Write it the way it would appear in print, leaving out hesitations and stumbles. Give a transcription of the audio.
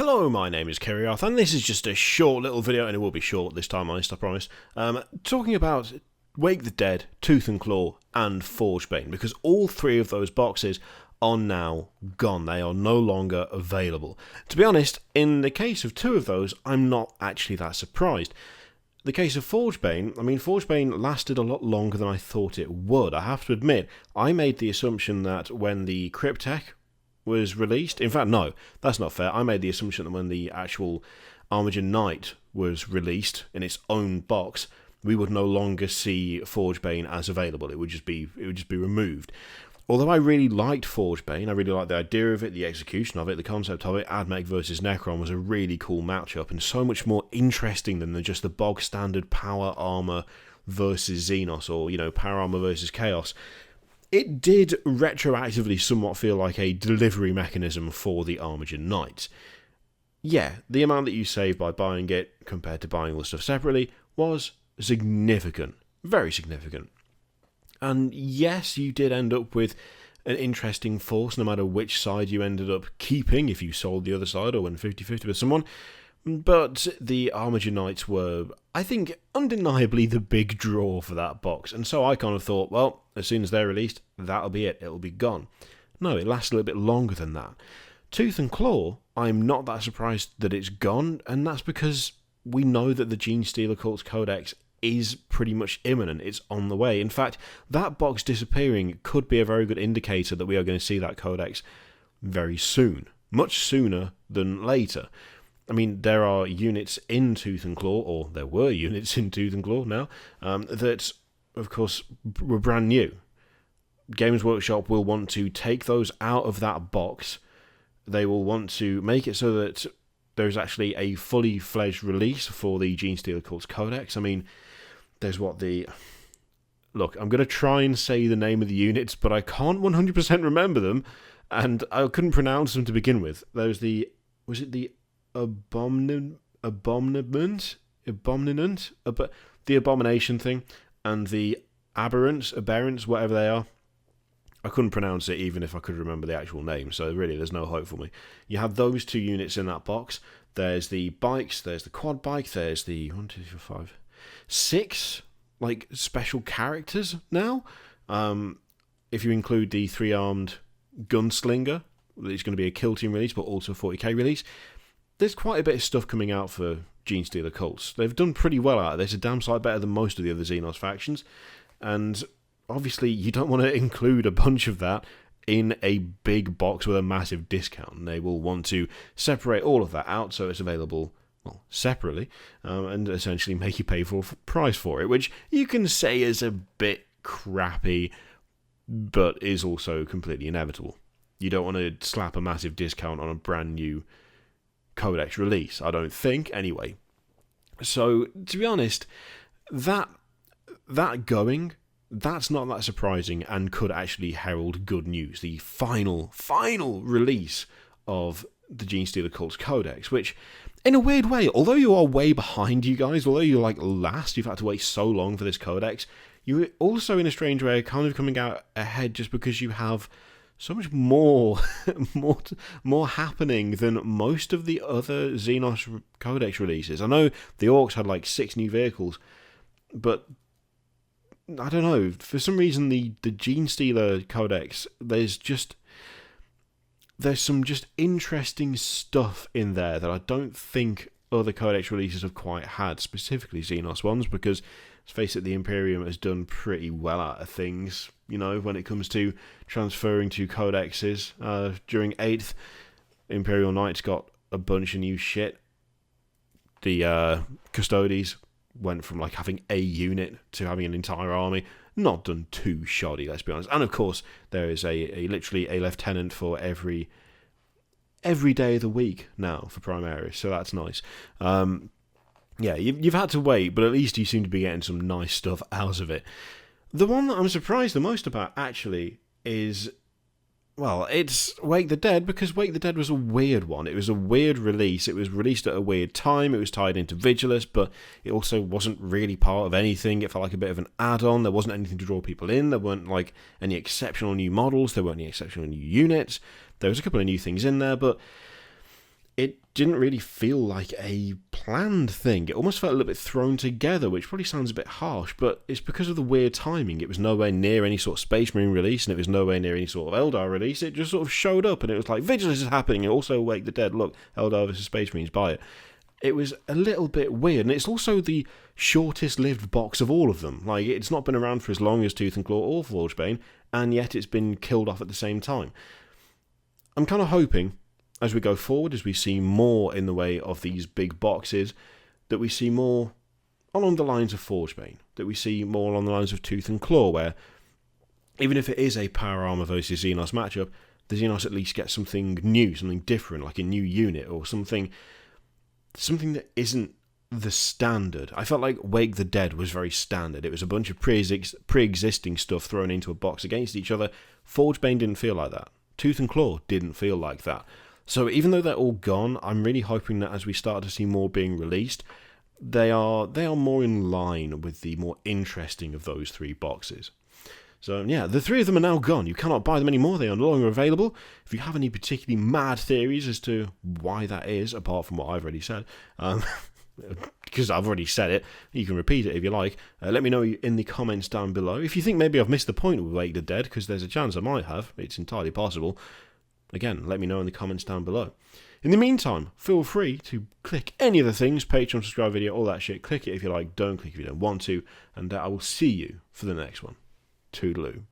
Hello, my name is Kerry Arth, and this is just a short little video, and it will be short this time, honest, I promise, talking about Wake the Dead, Tooth and Claw, and Forgebane, because all three of those boxes are now gone. They are no longer available. To be honest, in the case of two of those, I'm not actually that surprised. The case of Forgebane, Forgebane lasted a lot longer than I thought it would. I have to admit, I made the assumption that when the Cryptek was released, in fact, no, that's not fair. I made the assumption that when the actual Armiger Knight was released in its own box, we would no longer see Forgebane as available. It would just be removed. Although I really liked Forgebane, I really liked the idea of it, the execution of it, the concept of it. Admech versus Necron was a really cool matchup and so much more interesting than just the bog standard power armor versus Xenos, or power armor versus Chaos. It did retroactively somewhat feel like a delivery mechanism for the Armiger Knight. Yeah, the amount that you save by buying it compared to buying all the stuff separately was significant. Very significant. And yes, you did end up with an interesting force no matter which side you ended up keeping if you sold the other side or went 50-50 with someone. But the Armiger Knights were, I think, undeniably the big draw for that box. And so I kind of thought, well, as soon as they're released, that'll be it. It'll be gone. No, it lasted a little bit longer than that. Tooth and Claw, I'm not that surprised that it's gone, and that's because we know that the Genestealer Cults Codex is pretty much imminent. It's on the way. In fact, that box disappearing could be a very good indicator that we are going to see that codex very soon. Much sooner than later. There are units in Tooth and Claw, or there were units in Tooth and Claw now, that, of course, were brand new. Games Workshop will want to take those out of that box. They will want to make it so that there's actually a fully fledged release for the Genestealer Cults Codex. There's Look, I'm going to try and say the name of the units, but I can't 100% remember them, and I couldn't pronounce them to begin with. There's was it the Abominant, the Abomination thing, and the Aberrants, whatever they are. I couldn't pronounce it even if I could remember the actual name, so really there's no hope for me. You have those two units in that box. There's the bikes, there's the quad bike, there's the 6 special characters now. If you include the 3-armed gunslinger, it's going to be a kill team release, but also a 40k release. There's quite a bit of stuff coming out for Genestealer Cults. They've done pretty well out of this, a damn sight better than most of the other Xenos factions, and obviously you don't want to include a bunch of that in a big box with a massive discount. They will want to separate all of that out so it's available separately, and essentially make you pay full price for it, which you can say is a bit crappy, but is also completely inevitable. You don't want to slap a massive discount on a brand new Codex release, I don't think, anyway. So, to be honest, that's not that surprising and could actually herald good news. The final release of the Genestealer Cults Codex, which, in a weird way, although you are way behind you guys, although you're last, you've had to wait so long for this Codex, you also, in a strange way, are kind of coming out ahead just because you have so much more happening than most of the other Xenos Codex releases. I know the Orcs had 6 new vehicles, but I don't know, for some reason the Genestealer Codex, there's some just interesting stuff in there that I don't think other Codex releases have quite had, specifically Xenos ones, because let's face it, the Imperium has done pretty well out of things, when it comes to transferring to codexes. During 8th, Imperial Knights got a bunch of new shit. The Custodes went from having a unit to having an entire army. Not done too shoddy, let's be honest. And of course, there is literally a lieutenant for every day of the week now for Primaris, so that's nice. Yeah, you've had to wait, but at least you seem to be getting some nice stuff out of it. The one that I'm surprised the most about, actually, is, it's Wake the Dead, because Wake the Dead was a weird one. It was a weird release. It was released at a weird time. It was tied into Vigilus, but it also wasn't really part of anything. It felt like a bit of an add-on. There wasn't anything to draw people in. There weren't, any exceptional new models. There weren't any exceptional new units. There was a couple of new things in there, but it didn't really feel like a planned thing. It almost felt a little bit thrown together, which probably sounds a bit harsh, but it's because of the weird timing. It was nowhere near any sort of Space Marine release, and it was nowhere near any sort of Eldar release. It just sort of showed up, and it was like, Vigilance is happening, and also Wake the Dead, look, Eldar versus Space Marines, buy it. It was a little bit weird, and it's also the shortest-lived box of all of them. Like, it's not been around for as long as Tooth and Claw or Forgebane, and yet it's been killed off at the same time. I'm kind of hoping, as we go forward, as we see more in the way of these big boxes, that we see more along the lines of Forgebane, that we see more along the lines of Tooth and Claw, where even if it is a Power Armor versus Xenos matchup, the Xenos at least get something new, something different, like a new unit, or something that isn't the standard. I felt like Wake the Dead was very standard. It was a bunch of pre-existing stuff thrown into a box against each other. Forgebane didn't feel like that. Tooth and Claw didn't feel like that. So even though they're all gone, I'm really hoping that as we start to see more being released, they are more in line with the more interesting of those three boxes. So yeah, the three of them are now gone. You cannot buy them anymore. They are no longer available. If you have any particularly mad theories as to why that is, apart from what I've already said, because I've already said it, you can repeat it if you like. Let me know in the comments down below. If you think maybe I've missed the point with Wake the Dead, because there's a chance I might have. It's entirely possible. Again, let me know in the comments down below. In the meantime, feel free to click any of the things, Patreon, subscribe video, all that shit. Click it if you like, don't click if you don't want to, and I will see you for the next one. Toodaloo.